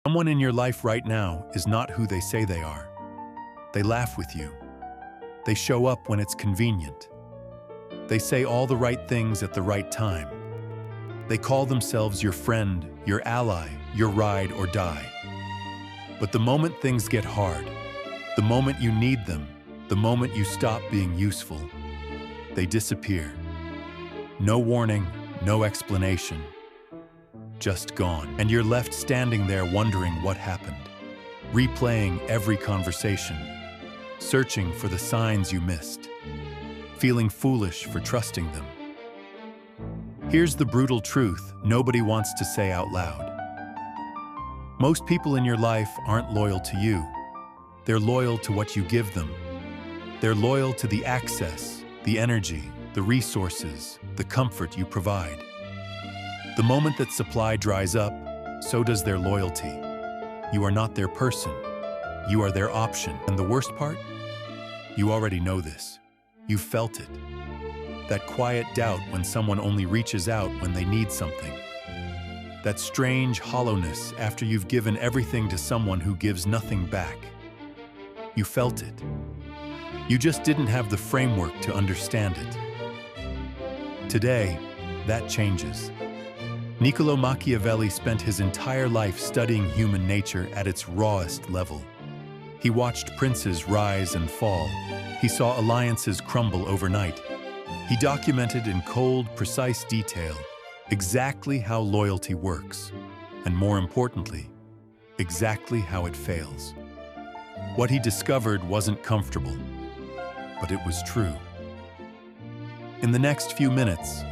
Someone in your life right now is not who they say they are. They laugh with you. They show up when it's convenient. They say all the right things at the right time. They call themselves your friend, your ally, your ride or die. But the moment things get hard, the moment you need them, the moment you stop being useful, they disappear. No warning, no explanation. Just gone. And you're left standing there wondering what happened, replaying every conversation, searching for the signs you missed, feeling foolish for trusting them. Here's the brutal truth nobody wants to say out loud. Most people in your life aren't loyal to you. They're loyal to what you give them. They're loyal to the access, the energy, the resources, the comfort you provide. The moment that supply dries up, so does their loyalty. You are not their person. You are their option. And the worst part? You already know this. You've felt it. That quiet doubt when someone only reaches out when they need something. That strange hollowness after you've given everything to someone who gives nothing back. You felt it. You just didn't have the framework to understand it. Today, that changes. Niccolo Machiavelli spent his entire life studying human nature at its rawest level. He watched princes rise and fall. He saw alliances crumble overnight. He documented in cold, precise detail exactly how loyalty works, and more importantly, exactly how it fails. What he discovered wasn't comfortable, but it was true. In the next few minutes,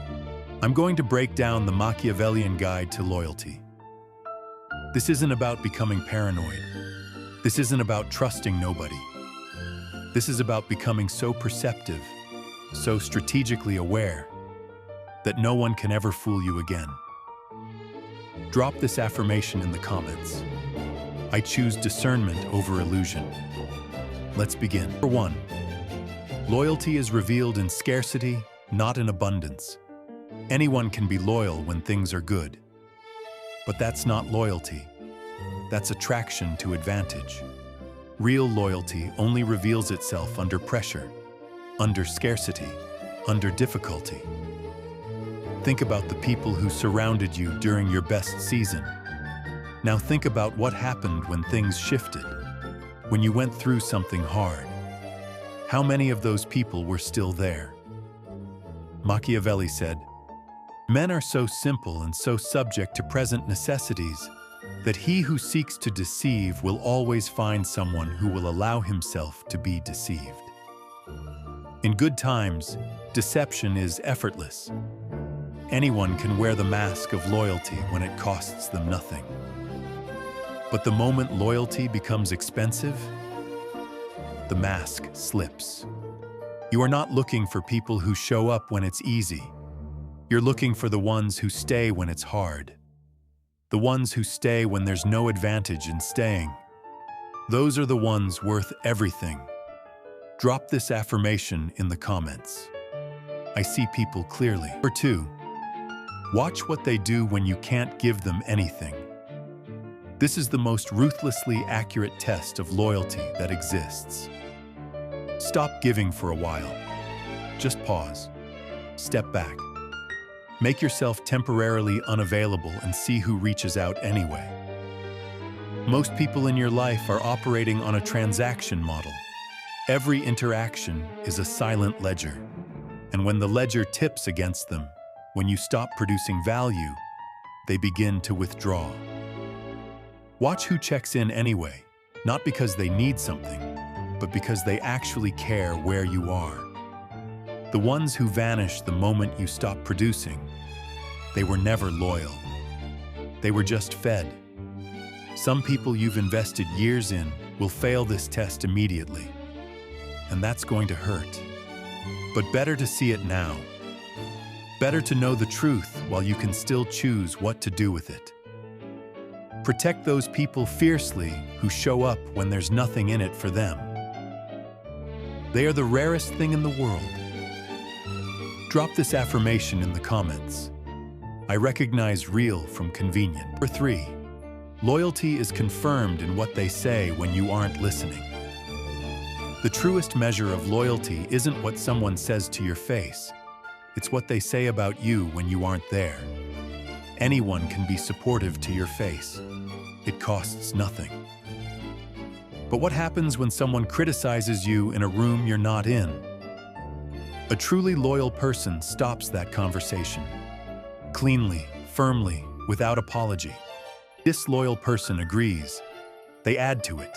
I'm going to break down the Machiavellian guide to loyalty. This isn't about becoming paranoid. This isn't about trusting nobody. This is about becoming so perceptive, so strategically aware, that no one can ever fool you again. Drop this affirmation in the comments. I choose discernment over illusion. Let's begin. Number 1. Loyalty is revealed in scarcity, not in abundance. Anyone can be loyal when things are good. But that's not loyalty. That's attraction to advantage. Real loyalty only reveals itself under pressure, under scarcity, under difficulty. Think about the people who surrounded you during your best season. Now think about what happened when things shifted, when you went through something hard. How many of those people were still there? Machiavelli said, "Men are so simple and so subject to present necessities that he who seeks to deceive will always find someone who will allow himself to be deceived." In good times, deception is effortless. Anyone can wear the mask of loyalty when it costs them nothing. But the moment loyalty becomes expensive, the mask slips. You are not looking for people who show up when it's easy. You're looking for the ones who stay when it's hard. The ones who stay when there's no advantage in staying. Those are the ones worth everything. Drop this affirmation in the comments. I see people clearly. Number 2. Watch what they do when you can't give them anything. This is the most ruthlessly accurate test of loyalty that exists. Stop giving for a while. Just pause. Step back. Make yourself temporarily unavailable and see who reaches out anyway. Most people in your life are operating on a transaction model. Every interaction is a silent ledger. And when the ledger tips against them, when you stop producing value, they begin to withdraw. Watch who checks in anyway, not because they need something, but because they actually care where you are. The ones who vanish the moment you stop producing, they were never loyal. They were just fed. Some people you've invested years in will fail this test immediately, and that's going to hurt. But better to see it now. Better to know the truth while you can still choose what to do with it. Protect those people fiercely who show up when there's nothing in it for them. They are the rarest thing in the world. Drop this affirmation in the comments. I recognize real from convenient. Number 3. Loyalty is confirmed in what they say when you aren't listening. The truest measure of loyalty isn't what someone says to your face. It's what they say about you when you aren't there. Anyone can be supportive to your face. It costs nothing. But what happens when someone criticizes you in a room you're not in? A truly loyal person stops that conversation. Cleanly, firmly, without apology. Disloyal person agrees. They add to it.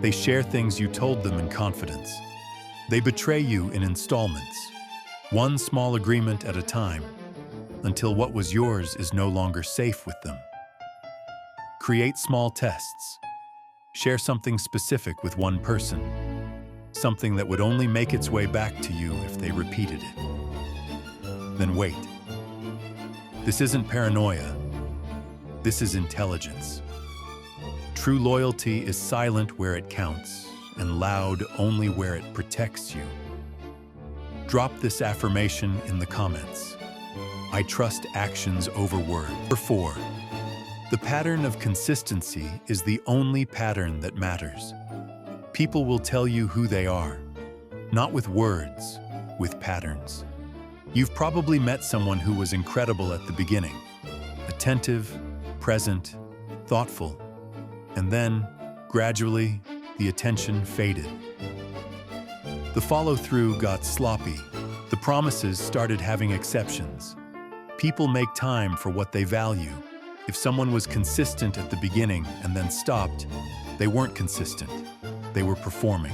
They share things you told them in confidence. They betray you in installments, one small agreement at a time, until what was yours is no longer safe with them. Create small tests. Share something specific with one person, something that would only make its way back to you if they repeated it. Then wait. This isn't paranoia. This is intelligence. True loyalty is silent where it counts and loud only where it protects you. Drop this affirmation in the comments. I trust actions over words. Number 4. The pattern of consistency is the only pattern that matters. People will tell you who they are, not with words, with patterns. You've probably met someone who was incredible at the beginning, attentive, present, thoughtful, and then, gradually, the attention faded. The follow-through got sloppy. The promises started having exceptions. People make time for what they value. If someone was consistent at the beginning and then stopped, they weren't consistent. They were performing.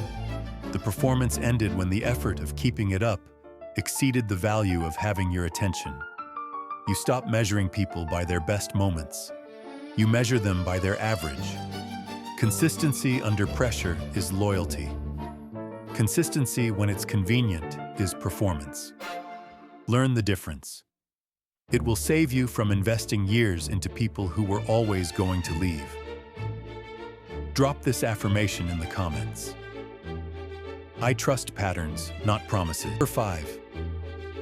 The performance ended when the effort of keeping it up exceeded the value of having your attention. You stop measuring people by their best moments. You measure them by their average. Consistency under pressure is loyalty. Consistency when it's convenient is performance. Learn the difference. It will save you from investing years into people who were always going to leave. Drop this affirmation in the comments. I trust patterns, not promises. Number 5.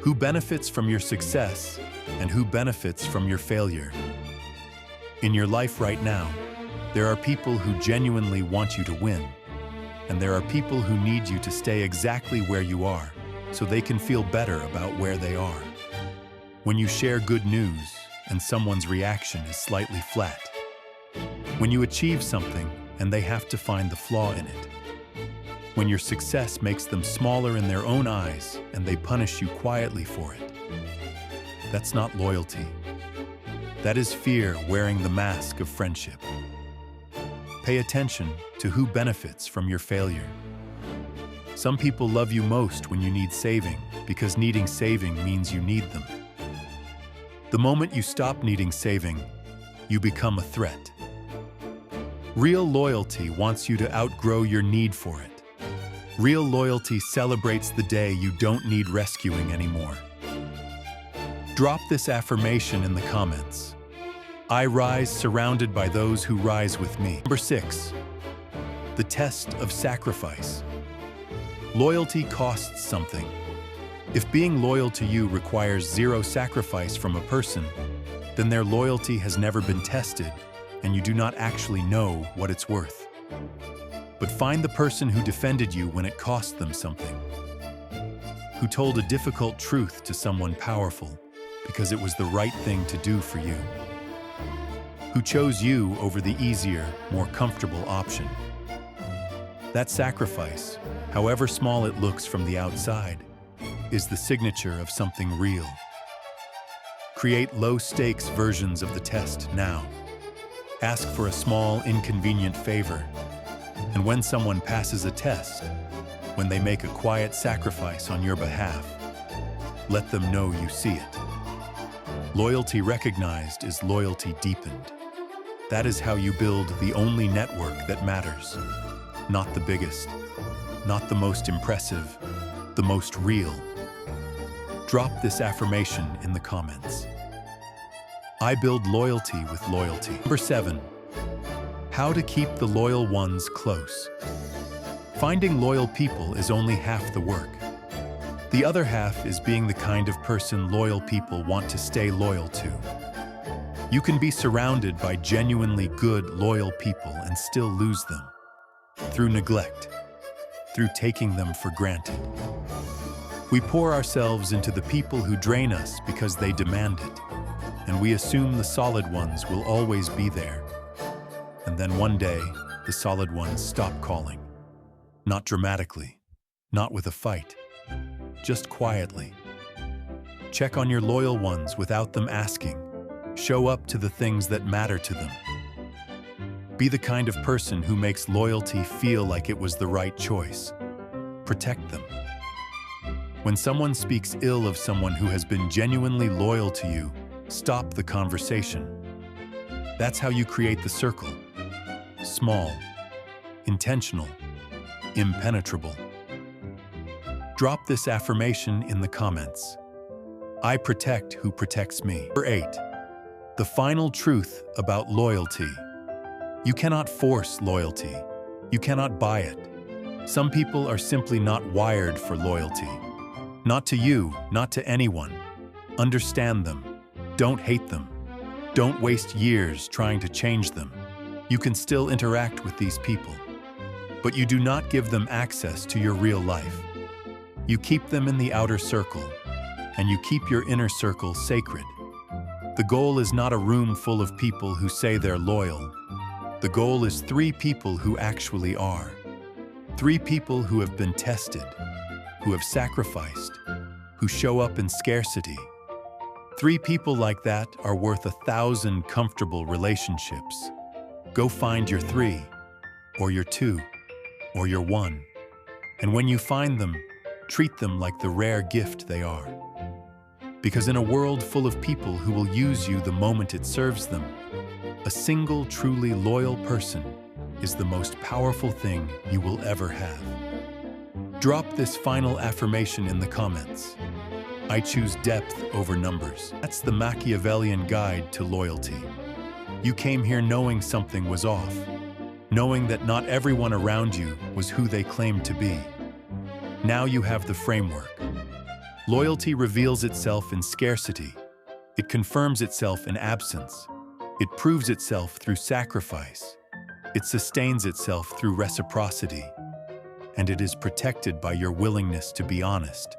Who benefits from your success and who benefits from your failure? In your life right now, there are people who genuinely want you to win, and there are people who need you to stay exactly where you are so they can feel better about where they are. When you share good news and someone's reaction is slightly flat. When you achieve something and they have to find the flaw in it. When your success makes them smaller in their own eyes and they punish you quietly for it. That's not loyalty. That is fear wearing the mask of friendship. Pay attention to who benefits from your failure. Some people love you most when you need saving because needing saving means you need them. The moment you stop needing saving, you become a threat. Real loyalty wants you to outgrow your need for it. Real loyalty celebrates the day you don't need rescuing anymore. Drop this affirmation in the comments. I rise surrounded by those who rise with me. Number 6. The test of sacrifice. Loyalty costs something. If being loyal to you requires zero sacrifice from a person, then their loyalty has never been tested, and you do not actually know what it's worth. But find the person who defended you when it cost them something, who told a difficult truth to someone powerful because it was the right thing to do for you, who chose you over the easier, more comfortable option. That sacrifice, however small it looks from the outside, is the signature of something real. Create low-stakes versions of the test now. Ask for a small, inconvenient favor. And when someone passes a test, when they make a quiet sacrifice on your behalf, let them know you see it. Loyalty recognized is loyalty deepened. That is how you build the only network that matters. Not the biggest, not the most impressive, the most real. Drop this affirmation in the comments. I build loyalty with loyalty. Number 7. How to keep the loyal ones close. Finding loyal people is only half the work. The other half is being the kind of person loyal people want to stay loyal to. You can be surrounded by genuinely good, loyal people and still lose them. Through neglect, through taking them for granted. We pour ourselves into the people who drain us because they demand it, and we assume the solid ones will always be there. And then one day, the solid ones stop calling. Not dramatically, not with a fight, just quietly. Check on your loyal ones without them asking. Show up to the things that matter to them. Be the kind of person who makes loyalty feel like it was the right choice. Protect them. When someone speaks ill of someone who has been genuinely loyal to you, stop the conversation. That's how you create the circle. Small, intentional, impenetrable. Drop this affirmation in the comments. I protect who protects me. Number 8. The final truth about loyalty. You cannot force loyalty. You cannot buy it. Some people are simply not wired for loyalty. Not to you, not to anyone. Understand them. Don't hate them. Don't waste years trying to change them. You can still interact with these people, but you do not give them access to your real life. You keep them in the outer circle, and you keep your inner circle sacred. The goal is not a room full of people who say they're loyal. The goal is 3 people who actually are. 3 people who have been tested, who have sacrificed, who show up in scarcity. 3 people like that are worth 1,000 comfortable relationships. Go find your 3, or your 2, or your 1. And when you find them, treat them like the rare gift they are. Because in a world full of people who will use you the moment it serves them, a single truly loyal person is the most powerful thing you will ever have. Drop this final affirmation in the comments. I choose depth over numbers. That's the Machiavellian guide to loyalty. You came here knowing something was off, knowing that not everyone around you was who they claimed to be. Now you have the framework. Loyalty reveals itself in scarcity. It confirms itself in absence. It proves itself through sacrifice. It sustains itself through reciprocity. And it is protected by your willingness to be honest,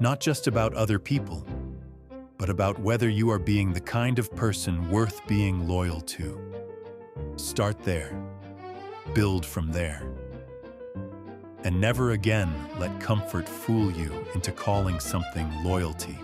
not just about other people, but about whether you are being the kind of person worth being loyal to. Start there. Build from there. And never again let comfort fool you into calling something loyalty.